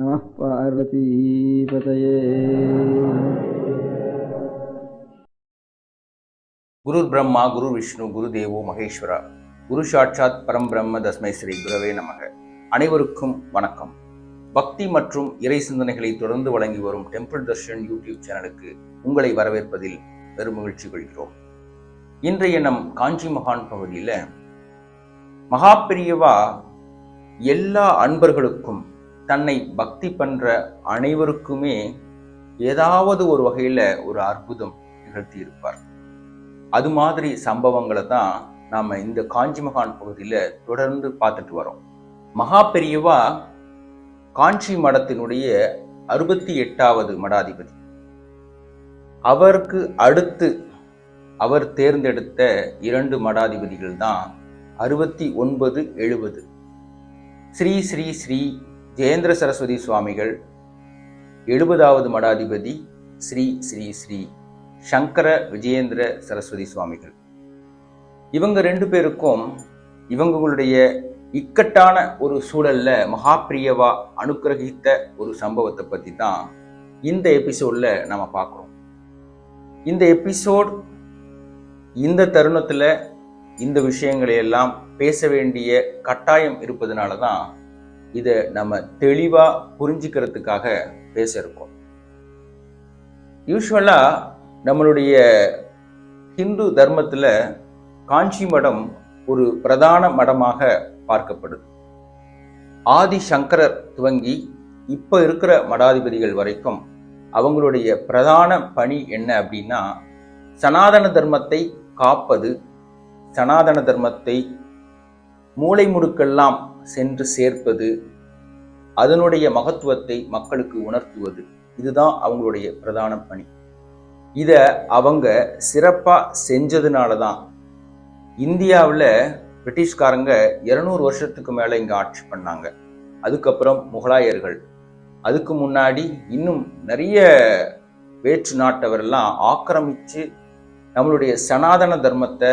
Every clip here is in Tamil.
நம பார்வதீபதயே. குரு பிரம்மா குரு விஷ்ணு குரு தேவோ மகேஸ்வரா குரு சாட்சாத் பரம்பிரம்ம தஸ்மை ஸ்ரீ குரவே நமக. அனைவருக்கும் வணக்கம். பக்தி மற்றும் இறை சிந்தனைகளை தொடர்ந்து வழங்கி வரும் டெம்பிள் தர்ஷன் யூடியூப் சேனலுக்கு உங்களை வரவேற்பதில் பெரும் மகிழ்ச்சி கொள்கிறோம். இன்றைய நம் காஞ்சி மகான் பகுதியில் மகாபெரியவா எல்லா அன்பர்களுக்கும், தன்னை பக்தி பண்ற அனைவருக்குமே ஏதாவது ஒரு வகையில ஒரு அற்புதம் நிகழ்த்தி இருப்பார். அது மாதிரி சம்பவங்களை தான் நாம இந்த காஞ்சி மகான் பகுதியில தொடர்ந்து பார்த்துட்டு வரோம். மகாபெரியவா காஞ்சி மடத்தினுடைய 68வது மடாதிபதி. அவருக்கு அடுத்து அவர் தேர்ந்தெடுத்த 2 மடாதிபதிகள் தான் 69, 70. ஸ்ரீ ஸ்ரீ ஸ்ரீ ஜெயேந்திர சரஸ்வதி சுவாமிகள் 70வது மடாதிபதி, ஸ்ரீ ஸ்ரீ ஸ்ரீ சங்கர விஜயேந்திர சரஸ்வதி சுவாமிகள். இவங்க 2 பேருக்கும் இவங்களுடைய இக்கட்டான ஒரு சூழல்ல மகாபிரியவா அனுக்கிரகித்த ஒரு சம்பவத்தை பத்தி தான் இந்த எபிசோட்ல நாம பார்க்கிறோம். இந்த எபிசோட் இந்த தருணத்துல இந்த விஷயங்களை எல்லாம் பேச வேண்டிய கட்டாயம் இருப்பதனால தான் இதை நம்ம தெளிவா புரிஞ்சுக்கிறதுக்காக பேச இருக்கோம். யூஸ்வலா நம்மளுடைய ஹிந்து தர்மத்துல காஞ்சி மடம் ஒரு பிரதான மடமாக பார்க்கப்படுது. ஆதி சங்கரர் துவங்கி இப்ப இருக்கிற மடாதிபதிகள் வரைக்கும் அவங்களுடைய பிரதான பணி என்ன அப்படின்னா, சனாதன தர்மத்தை காப்பது, சனாதன தர்மத்தை மூளை முடுக்கெல்லாம் சென்று சேர்ப்பது, அதனுடைய மகத்துவத்தை மக்களுக்கு உணர்த்துவது. இதுதான் அவங்களுடைய பிரதான பணி. இத அவங்க சிறப்பா செஞ்சதுனால தான் இந்தியாவில் பிரிட்டிஷ்காரங்க 200 வருஷத்துக்கு மேல இங்க ஆட்சி பண்ணாங்க. அதுக்கப்புறம் முகலாயர்கள், அதுக்கு முன்னாடி இன்னும் நிறைய வேற்று நாட்டவரெல்லாம் ஆக்கிரமிச்சு நம்மளுடைய சனாதன தர்மத்தை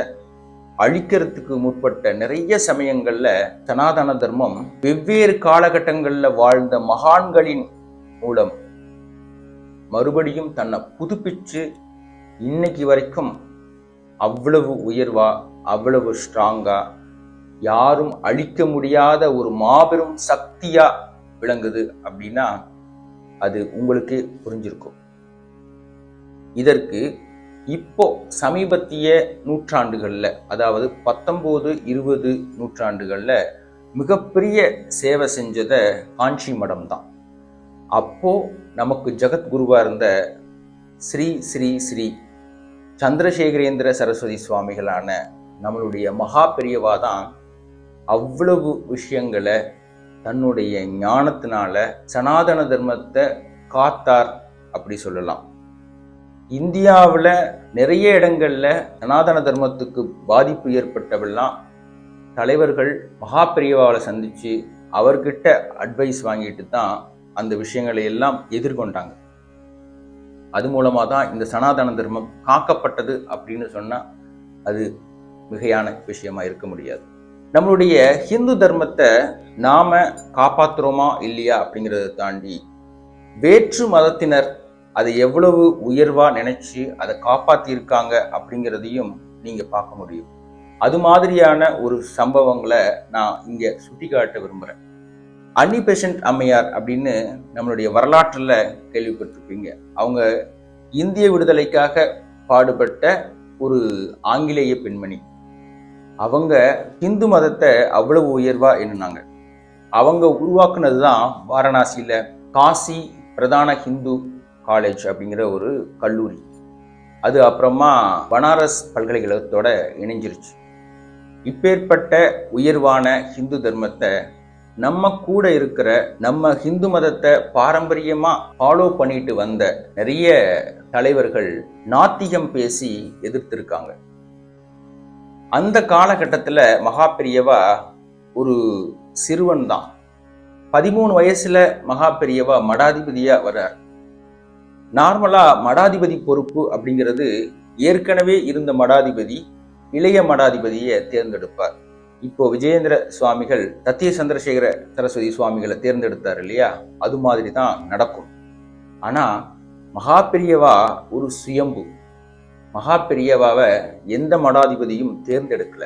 அழிக்கிறதுக்கு முற்பட்ட நிறைய சமயங்கள்ல சனாதன தர்மம் வெவ்வேறு காலகட்டங்கள்ல வாழ்ந்த மகான்களின் மூலம் மறுபடியும் தன்னை புதுப்பிச்சு இன்னைக்கு வரைக்கும் அவ்வளவு உயர்வா, அவ்வளவு ஸ்ட்ராங்கா, யாரும் அழிக்க முடியாத ஒரு மாபெரும் சக்தியா விளங்குது அப்படின்னா அது உங்களுக்கே புரிஞ்சிருக்கும். இதற்கு இப்போ சமீபத்திய நூற்றாண்டுகள்ல, அதாவது 19, 20 நூற்றாண்டுகள்ல மிகப்பெரிய சேவை செஞ்சத காஞ்சி மடம் தான். அப்போ நமக்கு ஜெகத்குருவா இருந்த ஸ்ரீ ஸ்ரீ ஸ்ரீ சந்திரசேகரேந்திர சரஸ்வதி சுவாமிகளான நம்மளுடைய மகா பெரியவா தான் அவ்வளவு விஷயங்களை தன்னுடைய ஞானத்தினால சனாதன தர்மத்தை காத்தார் அப்படி சொல்லலாம். இந்தியாவில் நிறைய இடங்கள்ல சனாதன தர்மத்துக்கு பாதிப்பு ஏற்பட்டவெல்லாம் தலைவர்கள் மகாபெரியவாவை சந்திச்சு அவர்கிட்ட அட்வைஸ் வாங்கிட்டு தான் அந்த விஷயங்களை எல்லாம் எதிர்கொண்டாங்க. அது மூலமா தான் இந்த சனாதன தர்மம் காக்கப்பட்டது அப்படின்னு சொன்னா அது மிகையான விஷயமா இருக்க முடியாது. நம்மளுடைய ஹிந்து தர்மத்தை நாம காப்பாத்துறோமா இல்லையா அப்படிங்கிறத தாண்டி வேற்று மதத்தினர் அதை எவ்வளவு உயர்வா நினைச்சு அதை காப்பாத்தி இருக்காங்க அப்படிங்கிறதையும் நீங்க பார்க்க முடியும். அது மாதிரியான ஒரு சம்பவங்களை நான் இங்க சுட்டி காட்ட விரும்புறேன். அன்னி பெசன்ட் அம்மையார் அப்படின்னு நம்மளுடைய வரலாற்றுல கேள்விப்பட்டிருப்பீங்க. அவங்க இந்திய விடுதலைக்காக பாடுபட்ட ஒரு ஆங்கிலேய பெண்மணி. அவங்க ஹிந்து மதத்தை அவ்வளவு உயர்வா எண்ணினாங்க. அவங்க உருவாக்குனதுதான் வாரணாசியில காசி பிரதான ஹிந்து காலேஜ் அப்படிங்கிற ஒரு கல்லூரி. அது அப்புறமா பனாரஸ் பல்கலைக்கழகத்தோட இணைஞ்சிருச்சு. இப்பேற்பட்ட உயர்வான ஹிந்து தர்மத்தை நம்ம கூட இருக்கிற, நம்ம ஹிந்து மதத்தை பாரம்பரியமா ஃபாலோ பண்ணிட்டு வந்த நிறைய தலைவர்கள் நாத்திகம் பேசி எதிர்த்திருக்காங்க. அந்த காலகட்டத்துல மகாபெரியவா ஒரு சிறுவன் தான். 13 வயசுல மகாபெரியவா மடாதிபதியா வர்றார். நார்மலா மடாதிபதி பொறுப்பு அப்படிங்கிறது ஏற்கனவே இருந்த மடாதிபதி இளைய மடாதிபதியை தேர்ந்தெடுப்பார். இப்போ விஜயேந்திர சுவாமிகள் தத்திய சந்திரசேகர சரஸ்வதி சுவாமிகளை தேர்ந்தெடுத்தார் இல்லையா, அது மாதிரி தான் நடக்கும். ஆனா மகாபெரியவா ஒரு சுயம்பு. மகாபெரியவாவை எந்த மடாதிபதியும் தேர்ந்தெடுக்கல.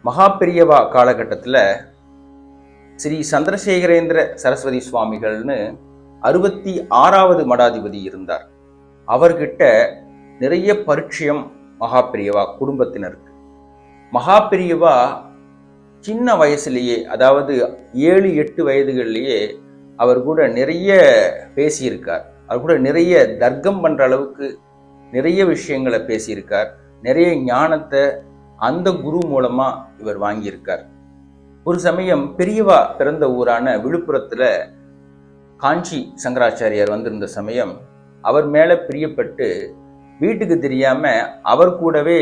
மகாபெரியவா காலகட்டத்துல ஸ்ரீ சந்திரசேகரேந்திர சரஸ்வதி சுவாமிகள்னு 66வது மடாதிபதி இருந்தார். அவர்கிட்ட நிறைய பரிச்சயம் மகாபெரியவா குடும்பத்தினருக்கு. மகாபெரியவா சின்ன வயசுலேயே, அதாவது 7-8 வயதுகள்லேயே அவர் கூட நிறைய பேசியிருக்கார். அவர் கூட நிறைய தர்க்கம் பண்ற அளவுக்கு நிறைய விஷயங்களை பேசியிருக்கார். நிறைய ஞானத்தை அந்த குரு மூலமா இவர் வாங்கியிருக்கார். ஒரு சமயம் பெரியவா பிறந்த ஊரான விழுப்புரத்துல காஞ்சி சங்கராச்சாரியார் வந்திருந்த சமயம் அவர் மேல பிரியப்பட்டு வீட்டுக்கு தெரியாம அவர் கூடவே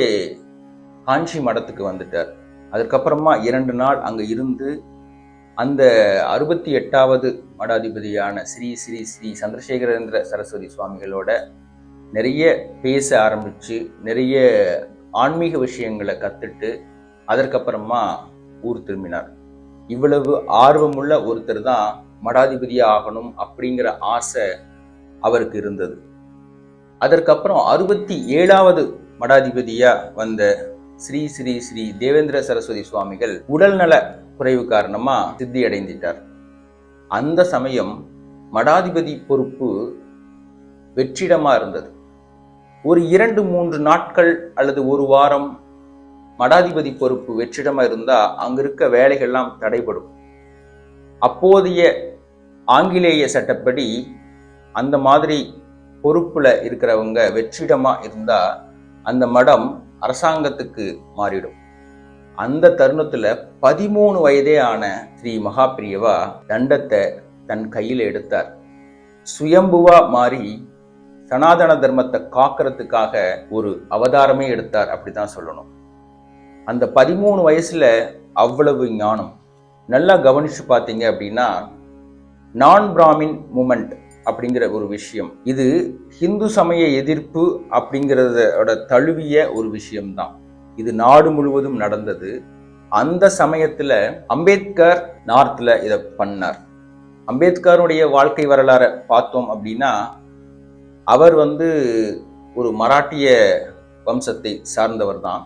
காஞ்சி மடத்துக்கு வந்துட்டார். அதுக்கப்புறமா 2 நாள் அங்க இருந்து அந்த 68வது மடாதிபதியான ஸ்ரீ ஸ்ரீ ஸ்ரீ சந்திரசேகரேந்திர சரஸ்வதி சுவாமிகளோட நிறைய பேச ஆரம்பிச்சு நிறைய ஆன்மீக விஷயங்களை கத்துட்டு அதற்கப்புறமா ஊர் திரும்பினார். இவ்வளவு ஆர்வமுள்ள ஒருத்தர் தான் மடாதிபதியா ஆகணும் அப்படிங்கிற ஆசை அவருக்கு இருந்தது. அதற்கப்புறம் 67வது மடாதிபதியா வந்த ஸ்ரீ ஸ்ரீ ஸ்ரீ தேவேந்திர சரஸ்வதி சுவாமிகள் உடல்நல குறைவு காரணமா சித்தி அடைந்துட்டார். அந்த சமயம் மடாதிபதி பொறுப்பு வெற்றிடமா இருந்தது. ஒரு 2-3 நாட்கள் அல்லது ஒரு வாரம் மடாதிபதி பொறுப்பு வெற்றிடமா இருந்தா அங்க இருக்க வேலைகள்லாம் தடைபடும். அப்போதைய ஆங்கிலேய சட்டப்படி அந்த மாதிரி பொறுப்புல இருக்கிறவங்க வெற்றிடமா இருந்தா அந்த மடம் அரசாங்கத்துக்கு மாறிடும். அந்த தருணத்துல 13 வயதே ஆன ஸ்ரீ மகாபெரியவா தண்டத்தை தன் கையில எடுத்தார். சுயம்புவா மாறி சனாதன தர்மத்தை காக்கிறதுக்காக ஒரு அவதாரமே எடுத்தார், அப்படிதான் சொல்லணும். அந்த 13 வயசுல அவ்வளவு ஞானம். நல்லா கவனிச்சு பார்த்தீங்க அப்படின்னா நான் பிராமின் மூமெண்ட் அப்படிங்கிற ஒரு விஷயம், இது ஹிந்து சமய எதிர்ப்பு அப்படிங்கிறதோட தழுவிய ஒரு விஷயம்தான். இது நாடு முழுவதும் நடந்தது. அந்த சமயத்துல அம்பேத்கர் நார்த்ல இதை பண்ணார். அம்பேத்கருடைய வாழ்க்கை வரலாறை பார்த்தோம் அப்படின்னா அவர் ஒரு மராட்டிய வம்சத்தை சார்ந்தவர் தான்.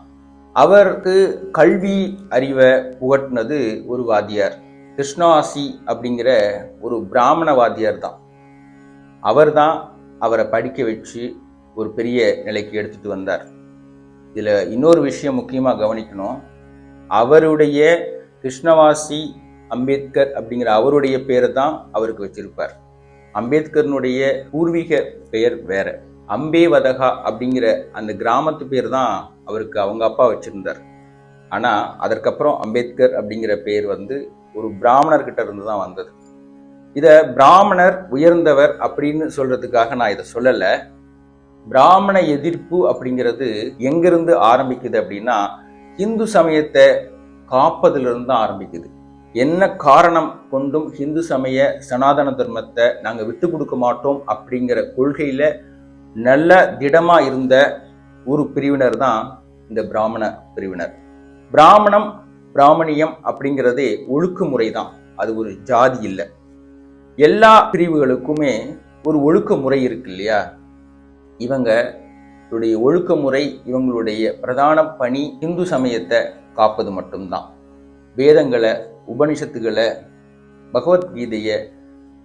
அவருக்கு கல்வி அறிவை புகட்டினது ஒரு வாத்தியார், கிருஷ்ணாசி அப்படிங்கிற ஒரு பிராமண வாத்தியார் தான். அவர் தான் அவரை படிக்க வச்சு ஒரு பெரிய நிலைக்கு எடுத்துட்டு வந்தார். இதுல இன்னொரு விஷயம் முக்கியமா கவனிக்கணும். அவருடைய கிருஷ்ணவாசி அம்பேத்கர் அப்படிங்கிற அவருடைய பேரை தான் அவருக்கு வச்சிருப்பார். அம்பேத்கர்னுடைய பூர்வீக பெயர் வேற. அம்பேவதகா அப்படிங்கிற அந்த கிராமத்து பேர் தான் அவருக்கு அவங்க அப்பா வச்சிருந்தார். ஆனா அதற்கப்புறம் அம்பேத்கர் அப்படிங்கிற பேர் ஒரு பிராமணர்கிட்ட இருந்து தான் வந்தது. இத பிராமணர் உயர்ந்தவர் அப்படின்னு சொல்றதுக்காக நான் இதை சொல்லல. பிராமண எதிர்ப்பு அப்படிங்கிறது எங்கிருந்து ஆரம்பிக்குது அப்படின்னா இந்து சமயத்தை காப்பதிலிருந்து தான் ஆரம்பிக்குது. என்ன காரணம் கொண்டும் இந்து சமய சனாதன தர்மத்தை நாங்க விட்டு கொடுக்க மாட்டோம் அப்படிங்கிற கொள்கையில நல்ல திடமா இருந்த ஒரு பிரிவினர் தான் இந்த பிராமண பிரிவினர். பிராமணம் பிராமணியம் அப்படிங்கிறதே ஒழுக்குமுறை தான், அது ஒரு ஜாதி இல்லை. எல்லா பிரிவுகளுக்குமே ஒரு ஒழுக்கமுறை இருக்கு இல்லையா. இவங்களுடைய ஒழுக்கமுறை, இவங்களுடைய பிரதான பணி இந்து சமயத்தை காப்பது மட்டும்தான். வேதங்களை, உபனிஷத்துகளை, பகவத்கீதையை,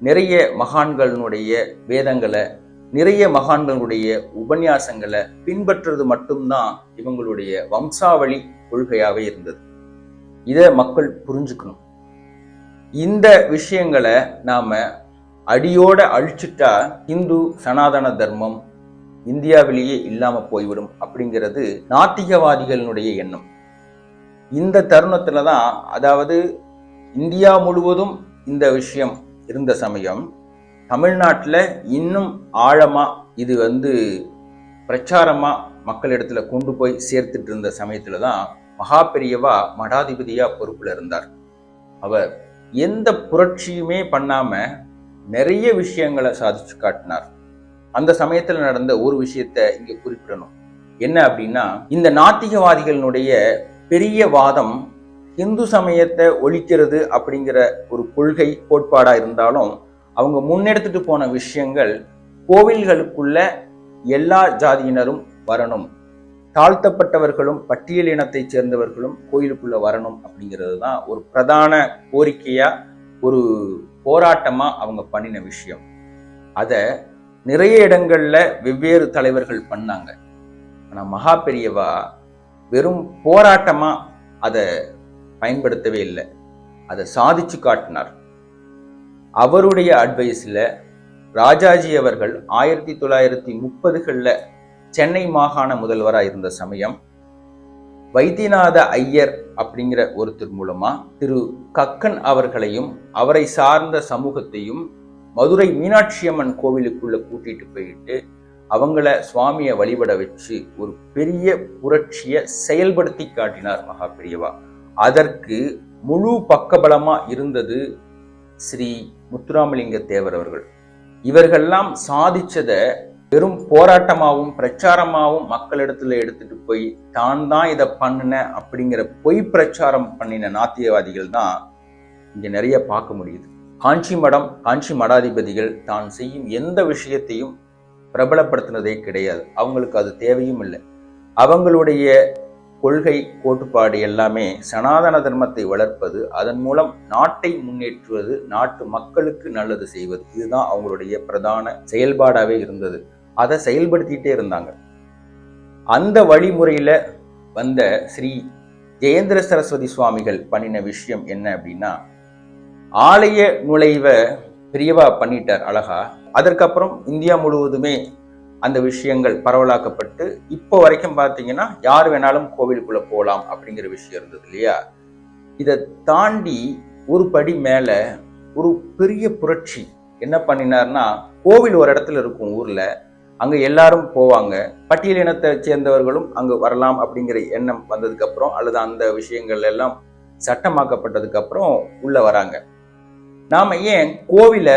நிறைய மகான்களுடைய வேதங்களை, நிறைய மகான்களுடைய உபன்யாசங்களை பின்பற்றுறது மட்டும்தான் இவங்களுடைய வம்சாவளி கொள்கையாகவே இருந்தது. இதை மக்கள் புரிஞ்சுக்கணும். இந்த விஷயங்களை நாம அடியோட அழிச்சுட்டா இந்து சனாதன தர்மம் இந்தியாவிலேயே இல்லாம போய்விடும் அப்படிங்கிறது நாத்திகவாதிகளுடைய எண்ணம். இந்த தருணத்துல தான், அதாவது இந்தியா முழுவதும் இந்த விஷயம் இருந்த சமயம், தமிழ்நாட்டில் இன்னும் ஆழமா இது பிரச்சாரமா மக்களிடத்துல கொண்டு போய் சேர்த்துட்டு இருந்த சமயத்துல தான் மகாபெரியவா மடாதிபதியா பொறுப்புல இருந்தார். அவர் எந்த புரட்சியுமே பண்ணாம நிறைய விஷயங்களை சாதிச்சு காட்டினார். அந்த சமயத்துல நடந்த ஒரு விஷயத்தை இங்க குறிப்பிடணும். என்ன அப்படின்னா, இந்த நாத்திகவாதிகளுடைய பெரிய வாதம் இந்து சமயத்தை ஒழிக்கிறது அப்படிங்கிற ஒரு கொள்கை கோட்பாடா இருந்தாலும் அவங்க முன்னெடுத்துட்டு போன விஷயங்கள் கோவில்களுக்குள்ள எல்லா ஜாதியினரும் வரணும், தாழ்த்தப்பட்டவர்களும் பட்டியல் இனத்தைச் சேர்ந்தவர்களும் கோயிலுக்குள்ள வரணும் அப்படிங்கிறது தான் ஒரு பிரதான கோரிக்கையா ஒரு போராட்டமா அவங்க பண்ணின விஷயம். அத நிறைய இடங்கள்ல வெவ்வேறு தலைவர்கள் பண்ணாங்க. ஆனா மகா பெரியவா வெறும் போராட்டமா அதை பயன்படுத்தவே இல்லை, அதை சாதிச்சு காட்டினார். அவருடைய அட்வைஸ்ல ராஜாஜி அவர்கள் 1930களில் சென்னை மாகாண முதல்வராக இருந்த சமயம் வைத்தியநாத ஐயர் அப்படிங்கிற ஒருத்தர் மூலமா திரு கக்கன் அவர்களையும் அவரை சார்ந்த சமூகத்தையும் மதுரை மீனாட்சி அம்மன் கோவிலுக்குள்ள கூட்டிட்டு போயிட்டு அவங்கள சுவாமியை வழிபட வச்சு ஒரு பெரிய புரட்சியை செயல்படுத்தி காட்டினார் மகா பெரியவா. அதற்கு முழு பக்கபலமா இருந்தது ஸ்ரீ முத்துராமலிங்க தேவர் அவர்கள். இவர்கள்லாம் சாதிச்சத வெறும் போராட்டமாகவும் பிரச்சாரமாகவும் மக்களிடத்துல எடுத்துட்டு போய் தான் இதை பண்ணின அப்படிங்கிற பொய் பிரச்சாரம் பண்ணின நாத்தியவாதிகள் தான் இங்க நிறைய பார்க்க முடியுது. காஞ்சி மடம், காஞ்சி மடாதிபதிகள் தான் செய்யும் எந்த விஷயத்தையும் பிரபலப்படுத்தினதே கிடையாது. அவங்களுக்கு அது தேவையும் இல்லை. அவங்களுடைய கொள்கை கோட்பாடு எல்லாமே சனாதன தர்மத்தை வளர்ப்பது, அதன் மூலம் நாட்டை முன்னேற்றுவது, நாட்டு மக்களுக்கு நல்லது செய்வது, இதுதான் அவங்களுடைய பிரதான செயல்பாடாவே இருந்தது. அதை செயல்படுத்திட்டே இருந்தாங்க. அந்த வழிமுறையில வந்த ஸ்ரீ ஜெயேந்திர சரஸ்வதி சுவாமிகள் பண்ணின விஷயம் என்ன அப்படின்னா, ஆலய நுழைவை பெரியவா பண்ணிட்டார் அழகா. அதற்கப்புறம் இந்தியா முழுவதுமே அந்த விஷயங்கள் பரவலாக்கப்பட்டு இப்போ வரைக்கும் பார்த்தீங்கன்னா யார் வேணாலும் கோவிலுக்குள்ள போகலாம் அப்படிங்கிற விஷயம் இருந்தது இல்லையா. இதை தாண்டி ஒரு படி மேல ஒரு பெரிய புரட்சி என்ன பண்ணினார்னா, கோவில் ஒரு இடத்துல இருக்கும் ஊர்ல, அங்க எல்லாரும் போவாங்க, பட்டியல் இனத்தை சேர்ந்தவர்களும் அங்கு வரலாம் அப்படிங்கிற எண்ணம் வந்ததுக்கு அப்புறம், அல்லது அந்த விஷயங்கள் எல்லாம் சட்டமாக்கப்பட்டதுக்கு அப்புறம் உள்ள வராங்க. நாம ஏன் கோவில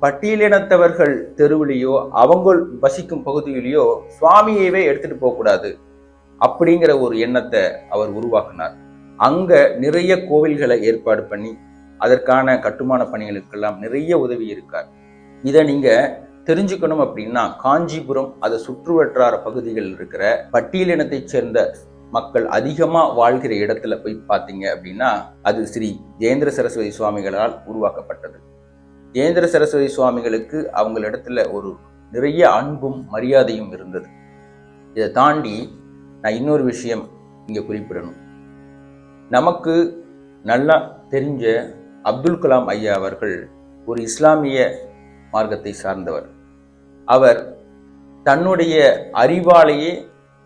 பட்டியலினத்தவர்கள் தெருவிலையோ அவங்க வசிக்கும் பகுதியிலேயோ சுவாமியவே எடுத்துட்டு போக கூடாது அப்படிங்கிற ஒரு எண்ணத்தை அவர் உருவாக்கினார். அங்க நிறைய கோவில்களை ஏற்பாடு பண்ணி அதற்கான கட்டுமான பணிகளுக்கெல்லாம் நிறைய உதவி இருக்கார். இதை நீங்க தெரிஞ்சுக்கணும் அப்படின்னா, காஞ்சிபுரம் அதை சுற்றுவட்டார பகுதிகளில் இருக்கிற பட்டியலினத்தைச் சேர்ந்த மக்கள் அதிகமா வாழ்கிற இடத்துல போய் பார்த்தீங்க அப்படின்னா அது ஸ்ரீ ஜெயேந்திர சரஸ்வதி சுவாமிகளால் உருவாக்கப்பட்டது. ஜெயேந்திர சரஸ்வதி சுவாமிகளுக்கு அவங்களிடத்துல ஒரு நிறைய அன்பும் மரியாதையும் இருந்தது. இதை தாண்டி நான் இன்னொரு விஷயம் இங்க குறிப்பிடணும். நமக்கு நல்லா தெரிஞ்ச அப்துல் கலாம் ஐயா அவர்கள் ஒரு இஸ்லாமிய மார்க்கத்தை சார்ந்தவர். அவர் தன்னுடைய அறிவாலேயே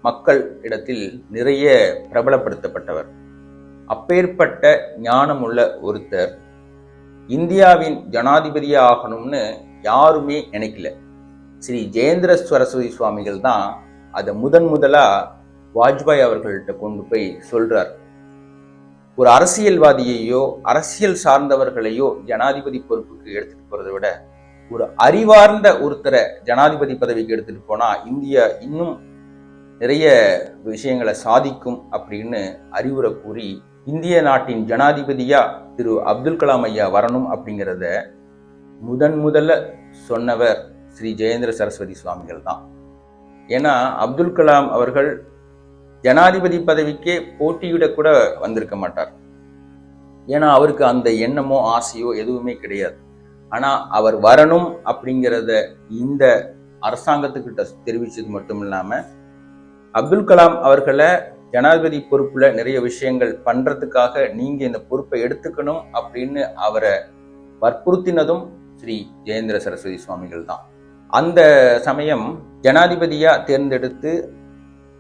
மக்கள் இடத்தில் நிறைய பிரபலப்படுத்தப்பட்டவர். அப்பேற்பட்ட ஞானமுள்ள ஒருத்தர் இந்தியாவின் ஜனாதிபதியா ஆகணும்னு யாருமே நினைக்கல. ஸ்ரீ ஜெயேந்திர சரஸ்வதி சுவாமிகள் தான் அதை முதலா வாஜ்பாய் அவர்கள்ட்ட கொண்டு போய் சொல்றார். ஒரு அரசியல்வாதியையோ அரசியல் சார்ந்தவர்களையோ ஜனாதிபதி பொறுப்புக்கு எடுத்துட்டு போறதை விட ஒரு அறிவார்ந்த ஒருத்தரை ஜனாதிபதி பதவிக்கு எடுத்துட்டு போனா இந்தியா இன்னும் நிறைய விஷயங்களை சாதிக்கும் அப்படின்னு அறிவுரை கூறி இந்திய நாட்டின் ஜனாதிபதியா திரு அப்துல் கலாம் ஐயா வரணும் அப்படிங்கிறத முதல்ல சொன்னவர் ஸ்ரீ ஜெயேந்திர சரஸ்வதி சுவாமிகள் தான். ஏன்னா அப்துல் கலாம் அவர்கள் ஜனாதிபதி பதவிக்கே போட்டியிட கூட வந்திருக்க மாட்டார். ஏன்னா அவருக்கு அந்த எண்ணமோ ஆசையோ எதுவுமே கிடையாது. ஆனா அவர் வரணும் அப்படிங்கிறத இந்த அரசாங்கத்துக்கிட்ட தெரிவிச்சது மட்டும் இல்லாம அப்துல் கலாம் அவர்களை ஜனாதிபதி பொறுப்புல நிறைய விஷயங்கள் பண்றதுக்காக நீங்க இந்த பொறுப்பை எடுத்துக்கணும் அப்படின்னு அவரை வற்புறுத்தினதும் ஸ்ரீ ஜெயேந்திர சரஸ்வதி சுவாமிகள் தான். அந்த சமயம் ஜனாதிபதியா தேர்ந்தெடுத்து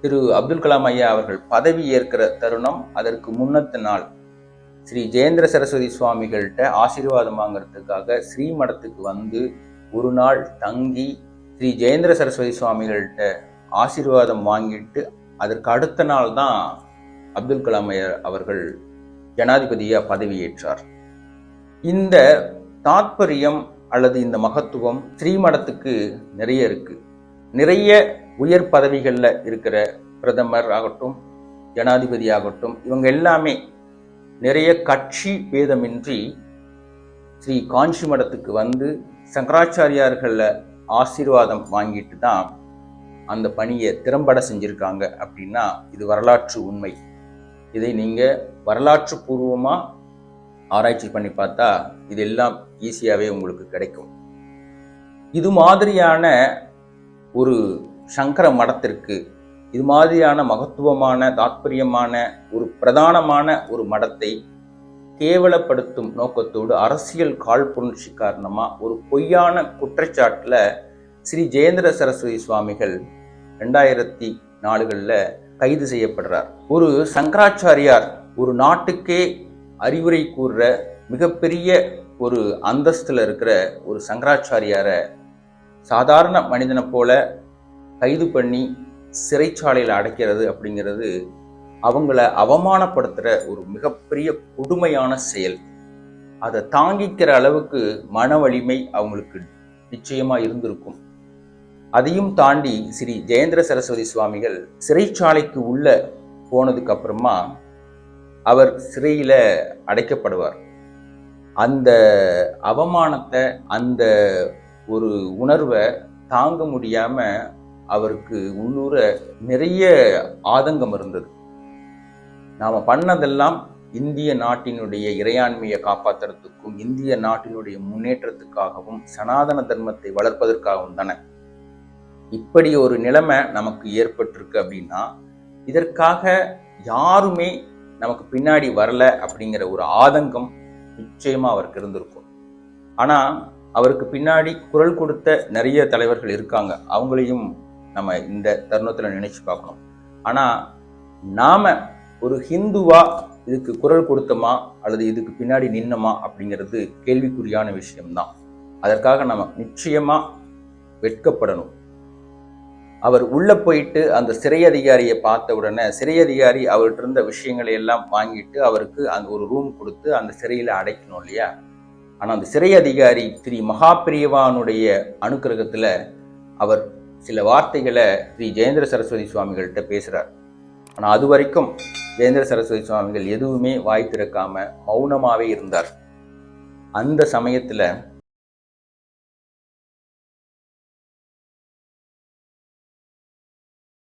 திரு அப்துல் கலாம் ஐயா அவர்கள் பதவி ஏற்கிற தருணம், அதற்கு முன்னத்த நாள் ஸ்ரீ ஜெயேந்திர சரஸ்வதி சுவாமிகள்கிட்ட ஆசீர்வாதம் வாங்கிறதுக்காக ஸ்ரீமடத்துக்கு வந்து ஒரு நாள் தங்கி ஸ்ரீ ஜெயேந்திர சரஸ்வதி சுவாமிகள்கிட்ட ஆசீர்வாதம் வாங்கிட்டு அதற்கு அடுத்த நாள் தான் அப்துல் கலாம் ஐயா அவர்கள் ஜனாதிபதியா பதவியேற்றார். இந்த தாத்பரியம் அல்லது இந்த மகத்துவம் ஸ்ரீமடத்துக்கு நிறைய இருக்கு. நிறைய உயர் பதவிகளில் இருக்கிற பிரதமர் ஆகட்டும், ஜனாதிபதி ஆகட்டும், இவங்க எல்லாமே நிறைய கட்சி பேதமின்றி ஸ்ரீ காஞ்சி மடத்துக்கு வந்து சங்கராச்சாரியார்கள ஆசீர்வாதம் வாங்கிட்டு தான் அந்த பணியை திறம்பட செஞ்சிருக்காங்க அப்படின்னா இது வரலாற்று உண்மை. இதை நீங்க வரலாற்று பூர்வமா ஆராய்ச்சி பண்ணி பார்த்தா இதெல்லாம் ஈஸியாவே உங்களுக்கு கிடைக்கும். இது மாதிரியான ஒரு சங்கர மடத்திற்கு, இது மாதிரியான மகத்துவமான தாத்பரியமான ஒரு பிரதானமான ஒரு மடத்தை கேவலப்படுத்தும் நோக்கத்தோடு அரசியல் காழ்ப்புணர்ச்சி காரணமா ஒரு பொய்யான குற்றச்சாட்டுல ஸ்ரீ ஜெயேந்திர சரஸ்வதி சுவாமிகள் 2004 கைது செய்யப்படுறார். ஒரு சங்கராச்சாரியார் ஒரு நாட்டுக்கே அறிவுரை கூறுற மிகப்பெரிய ஒரு அந்தஸ்துல இருக்கிற ஒரு சங்கராச்சாரியாரை சாதாரண மனிதனை போல கைது பண்ணி சிறைச்சாலையில் அடைக்கிறது அப்படிங்கிறது அவங்கள அவமானப்படுத்துற ஒரு மிகப்பெரிய கொடுமையான செயல். அதை தாங்கிக்கிற அளவுக்கு மன வலிமை அவங்களுக்கு நிச்சயமா இருந்திருக்கும். அதையும் தாண்டி ஸ்ரீ ஜெயேந்திர சரஸ்வதி சுவாமிகள் சிறைச்சாலைக்கு உள்ள போனதுக்கு அப்புறமா அவர் சிறையில அடைக்கப்படுவார். அந்த அவமானத்தை, அந்த ஒரு உணர்வை தாங்க முடியாம அவருக்கு உள்ளூர நிறைய ஆதங்கம் இருந்தது. நாம பண்ணதெல்லாம் இந்திய நாட்டினுடைய இறையாண்மையை காப்பாற்றுறதுக்கும் இந்திய நாட்டினுடைய முன்னேற்றத்துக்காகவும் சனாதன தர்மத்தை வளர்ப்பதற்காகவும் தானே. இப்படி ஒரு நிலைமை நமக்கு ஏற்பட்டிருக்கு அப்படின்னா இதற்காக யாருமே நமக்கு பின்னாடி வரல அப்படிங்கிற ஒரு ஆதங்கம் நிச்சயமா அவருக்கு இருந்திருக்கும். ஆனா அவருக்கு பின்னாடி குரல் கொடுத்த நிறைய தலைவர்கள் இருக்காங்க. அவங்களையும் நம்ம இந்த தருணத்துல நினைச்சு பார்க்கணும். ஆனா நாம ஒரு ஹிந்துவா இதுக்கு குரல் கொடுத்தோமா அல்லது இதுக்கு பின்னாடி நின்னோமா அப்படிங்கிறது கேள்விக்குறியான விஷயம்தான். அதற்காக நம்ம நிச்சயமா வெட்கப்படணும். அவர் உள்ள போயிட்டு அந்த சிறை அதிகாரியை பார்த்த உடனே சிறை அதிகாரி அவர்கிட்ட இருந்த விஷயங்களை எல்லாம் வாங்கிட்டு அவருக்கு அந்த ஒரு ரூம் கொடுத்து அந்த சிறையில அடைக்கணும் இல்லையா. ஆனா அந்த சிறை அதிகாரி ஸ்ரீ மகாபிரியவானுடைய அனுக்கிரகத்துல அவர் சில வார்த்தைகளை ஸ்ரீ ஜெயேந்திர சரஸ்வதி சுவாமிகள்கிட்ட பேசுறார். ஆனா அது வரைக்கும் ஜெயேந்திர சரஸ்வதி சுவாமிகள் எதுவுமே வாய் திறக்காம மௌனமாவே இருந்தார். அந்த சமயத்துல